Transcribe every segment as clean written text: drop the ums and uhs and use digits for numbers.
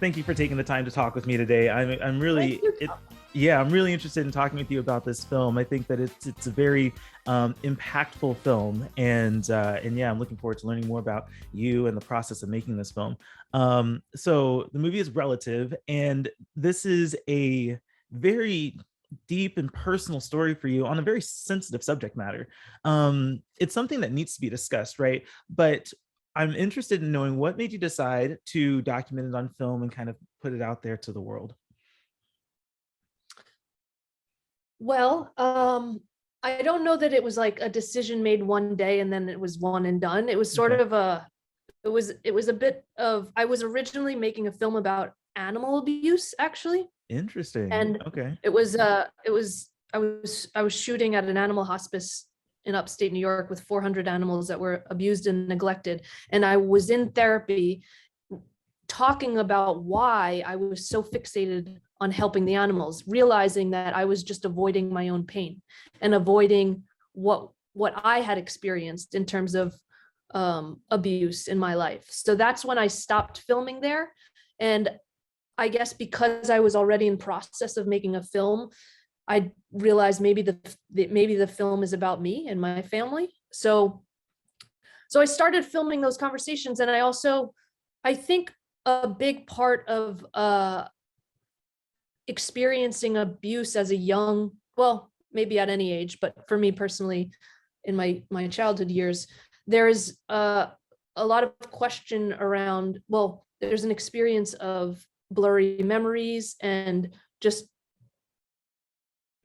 thank you for taking the time to talk with me today. I'm Thank really you. yeah, I'm really interested in talking with you about this film. I think that it's a very impactful film, and yeah, I'm looking forward to learning more about you and the process of making this film. So the movie is Relative, and this is a very deep and personal story for you on a very sensitive subject matter. It's something that needs to be discussed, right? But I'm interested in knowing what made you decide to document it on film and kind of put it out there to the world. Well, I don't know that it was like a decision made one day and then it was one and done. It was sort Okay. of it was a bit of, I was originally making a film about animal abuse, actually. Interesting. And Okay. I was shooting at an animal hospice in upstate New York with 400 animals that were abused and neglected. And I was in therapy talking about why I was so fixated on helping the animals, realizing that I was just avoiding my own pain and avoiding what I had experienced in terms of abuse in my life. So that's when I stopped filming there. And I guess because I was already in process of making a film, I realized maybe the film is about me and my family. So I started filming those conversations, and I think a big part of experiencing abuse as a young, well, maybe at any age, but for me personally, in my childhood years, there's a lot of question around, well, there's an experience of blurry memories and just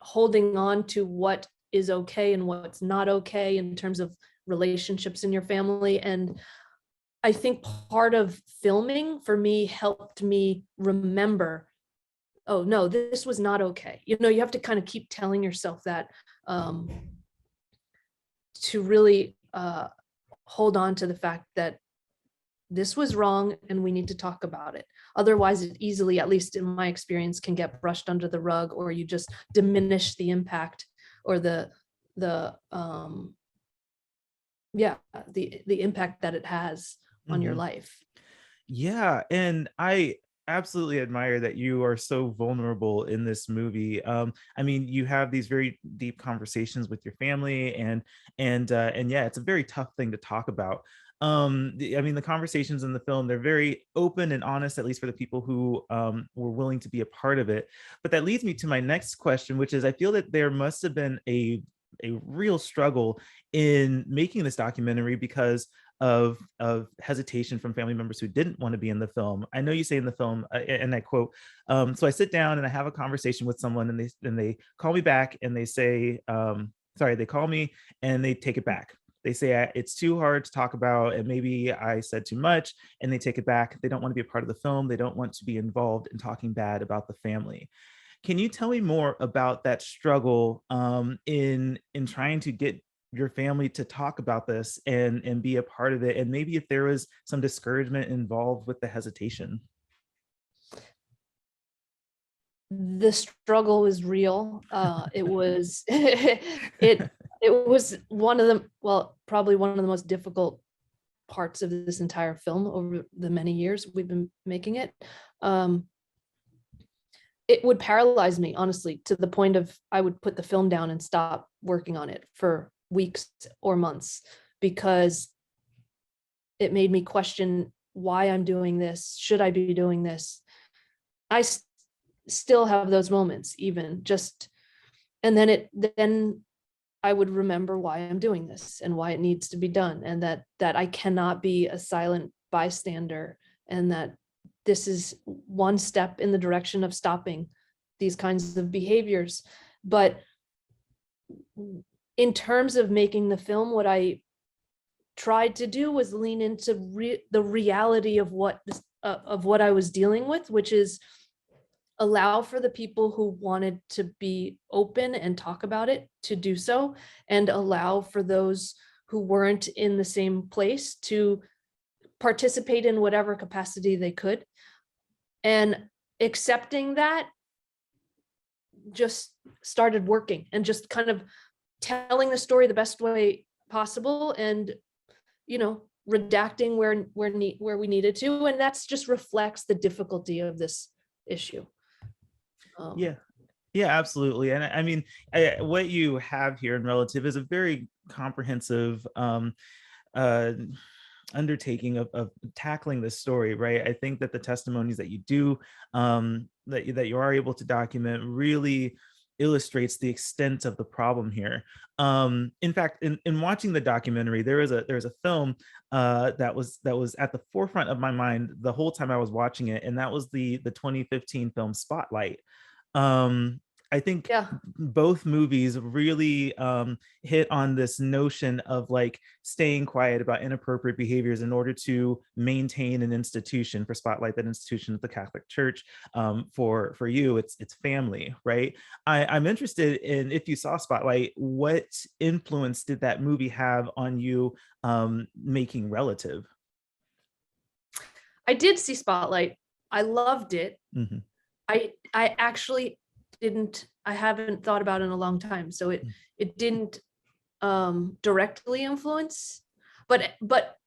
holding on to what is okay and what's not okay in terms of relationships in your family. And I think part of filming for me helped me remember, oh no, this was not okay. You have to kind of keep telling yourself that, to really hold on to the fact that this was wrong and we need to talk about it. Otherwise, it easily, at least in my experience, can get brushed under the rug, or you just diminish the impact or the yeah, the impact that it has on your Mhm. life. Yeah, and I absolutely admire that you are so vulnerable in this movie. I mean, you have these very deep conversations with your family, and yeah, it's a very tough thing to talk about. I mean, the conversations in the film, they're very open and honest, at least for the people who were willing to be a part of it. But that leads me to my next question, which is, I feel that there must have been a real struggle in making this documentary because of hesitation from family members who didn't want to be in the film. I know you say in the film, and I quote, "So I sit down and I have a conversation with someone, and they call me back and they say, sorry, they call me and they take it back. They say it's too hard to talk about, and maybe I said too much, and they take it back. They don't want to be a part of the film. They don't want to be involved in talking bad about the family." Can you tell me more about that struggle in trying to get your family to talk about this and be a part of it, and maybe if there was some discouragement involved with the hesitation? The struggle was real. It was it was one of the, well, probably one of the most difficult parts of this entire film over the many years we've been making it. It would paralyze me, honestly, to the point of I would put the film down and stop working on it for weeks or months, because it made me question why I'm doing this. Should I be doing this? I still have those moments, even just, and then I would remember why I'm doing this and why it needs to be done, and that I cannot be a silent bystander, and that this is one step in the direction of stopping these kinds of behaviors. But in terms of making the film, what I tried to do was lean into the reality of what I was dealing with, which is allow for the people who wanted to be open and talk about it to do so, and allow for those who weren't in the same place to participate in whatever capacity they could. And accepting that just started working, and just kind of telling the story the best way possible, and redacting where we needed to, and that's just reflects the difficulty of this issue. Yeah. Yeah, absolutely. And I mean, what you have here in Relative is a very comprehensive uh, undertaking of tackling this story, right? I think that the testimonies that you do, that you are able to document, really illustrates the extent of the problem here. In fact, in watching the documentary, there was a film that was at the forefront of my mind the whole time I was watching it, and that was the 2015 film Spotlight. um I think Yeah. both movies really hit on this notion of like staying quiet about inappropriate behaviors in order to maintain an institution. For Spotlight, that institution is the Catholic Church. For you, it's family, right? I'm interested in, if you saw Spotlight, what influence did that movie have on you making Relative? I did see Spotlight. I loved it. Mhm. I actually I haven't thought about it in a long time, so it didn't directly influence, but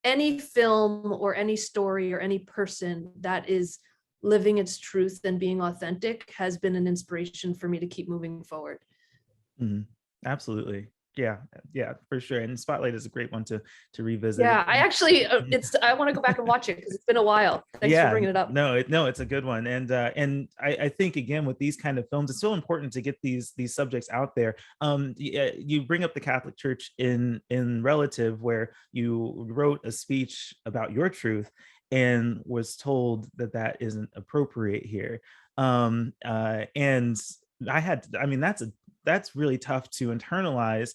any film or any story or any person that is living its truth and being authentic has been an inspiration for me to keep moving forward. Mhm. Absolutely. Yeah, yeah, for sure. And Spotlight is a great one to revisit. Yeah, I actually I want to go back and watch it because it's been a while. Thanks for Yeah, bringing it up. no, it's a good one. And I think, again, with these kind of films, it's so important to get these subjects out there. You bring up the Catholic Church in Relative, where you wrote a speech about your truth and was told that that isn't appropriate here. And I mean, that's really tough to internalize.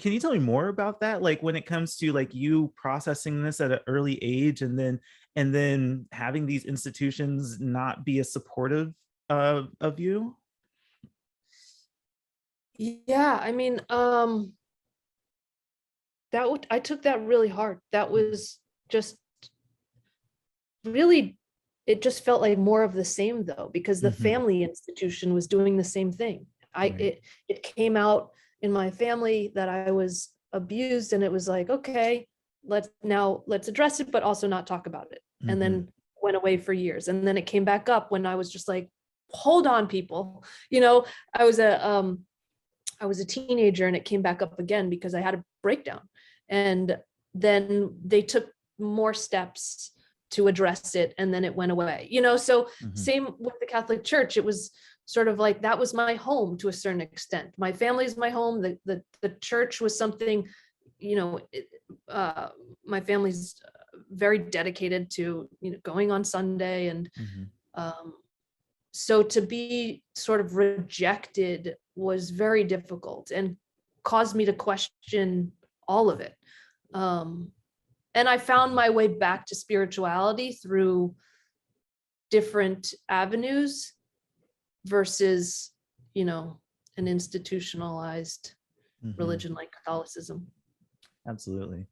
Can you tell me more about that? Like, when it comes to like you processing this at an early age, and then having these institutions not be as supportive of you? Yeah, I mean, I took that really hard. That Mhm. was just really, it just felt like more of the same though, because the Mhm. family institution was doing the same thing. Right. It came out in my family that I was abused, and it was like, okay, let's address it, but also not talk about it. And Mhm. then went away for years. And then it came back up when I was just like, hold on, people. You know, I was a I was a teenager, and it came back up again because I had a breakdown. And then they took more steps to address it, and then it went away. So Mhm. same with the Catholic Church. It was sort of like that was my home to a certain extent. My family's my home. The church was something, you know, my family's very dedicated to, going on Sunday. And Mhm. um, so to be sort of rejected was very difficult and caused me to question all of it. Um, and I found my way back to spirituality through different avenues versus, an institutionalized Mhm. religion like Catholicism. Absolutely.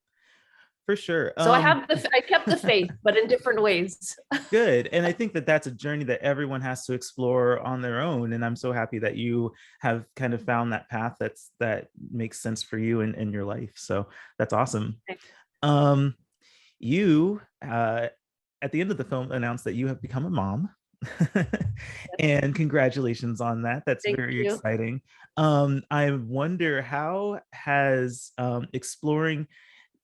For sure. So I kept the faith, but in different ways. Good. And I think that that's a journey that everyone has to explore on their own. And I'm so happy that you have kind of found that path that makes sense for you in your life. So that's awesome. Um, you at the end of the film announced that you have become a mom. And congratulations on that. That's Thank very you. exciting. I wonder, how has exploring,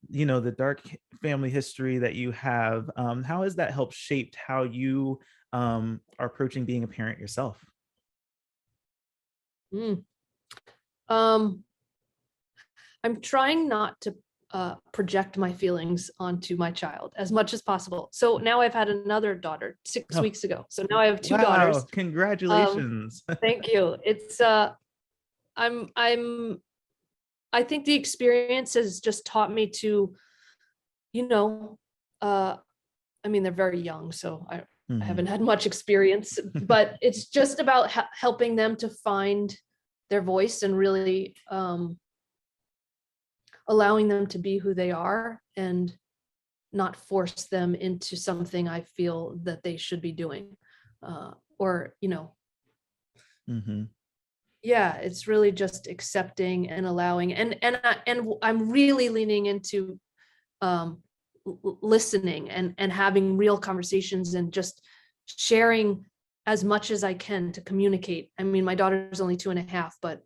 the dark family history that you have, how has that helped shaped how you are approaching being a parent yourself? Mm. Um, I'm trying not to project my feelings onto my child as much as possible. So now I've had another daughter 6 weeks Oh, ago. So now I have two wow, daughters. Um, congratulations. Thank you. It's I'm I think the experience has just taught me to, you know, uh I mean they're very young, so I Mhm. haven't had much experience, but it's just about helping them to find their voice and really allowing them to be who they are and not force them into something I feel that they should be doing. Or, Mhm. yeah, it's really just accepting and allowing, and I'm really leaning into listening and having real conversations and just sharing as much as I can to communicate. I mean, my daughter's only 2.5, but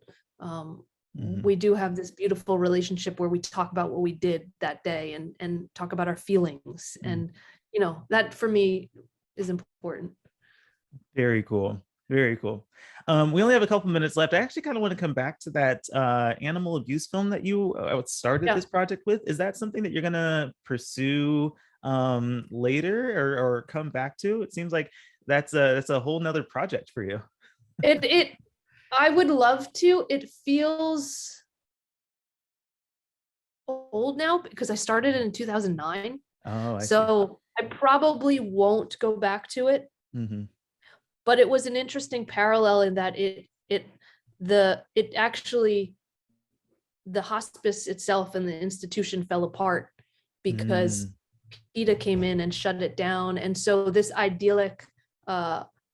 we do have this beautiful relationship where we talk about what we did that day and talk about our feelings. And, that for me is important. Very cool. Very cool. We only have a couple minutes left. I actually kind of want to come back to that animal abuse film that you started this project with. Is that something that you're going to pursue later or come back to? It seems like that's a whole nother project for you. I would love to. It feels old now because I started it in 2009. Oh, I see. So I probably won't go back to it. Mm-hmm. But it was an interesting parallel in that the hospice itself and the institution fell apart because PETA came in and shut it down. And so this idyllic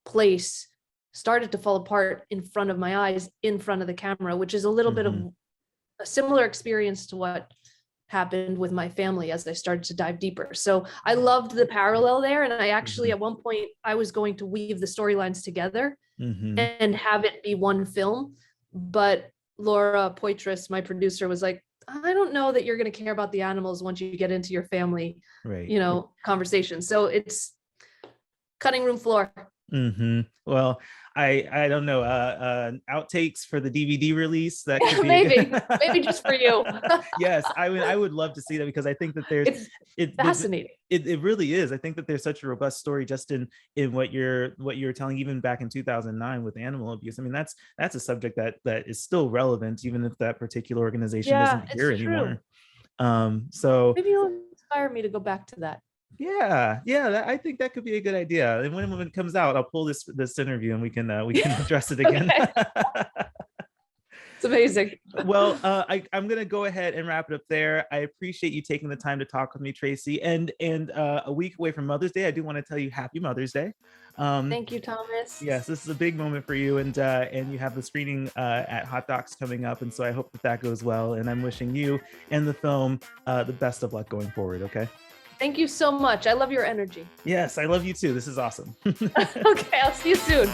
place started to fall apart in front of my eyes, in front of the camera, which is a little bit of a similar experience to what happened with my family as I started to dive deeper. So I loved the parallel there. And I actually, at one point, I was going to weave the storylines together and have it be one film. But Laura Poitras, my producer, was like, I don't know that you're going to care about the animals once you get into your family, conversation. So it's cutting room floor. Well, I don't know, outtakes for the DVD release that could be maybe just for you. Yes, I would love to see that, because I think that it's fascinating. It really is. I think that there's such a robust story just in what you're telling, even back in 2009 with animal abuse. I mean, that's a subject that is still relevant, even if that particular organization isn't here anymore. So maybe you'll inspire me to go back to that. Yeah, I think that could be a good idea. And when it comes out, I'll pull this interview and we can address it again. It's amazing. Well, I'm gonna go ahead and wrap it up there. I appreciate you taking the time to talk with me, Tracey. And a week away from Mother's Day, I do want to tell you Happy Mother's Day. Thank you, Thomas. Yes, this is a big moment for you, and you have the screening at Hot Docs coming up, and so I hope that goes well. And I'm wishing you and the film the best of luck going forward. Okay. Thank you so much. I love your energy. Yes, I love you too. This is awesome. Okay, I'll see you soon.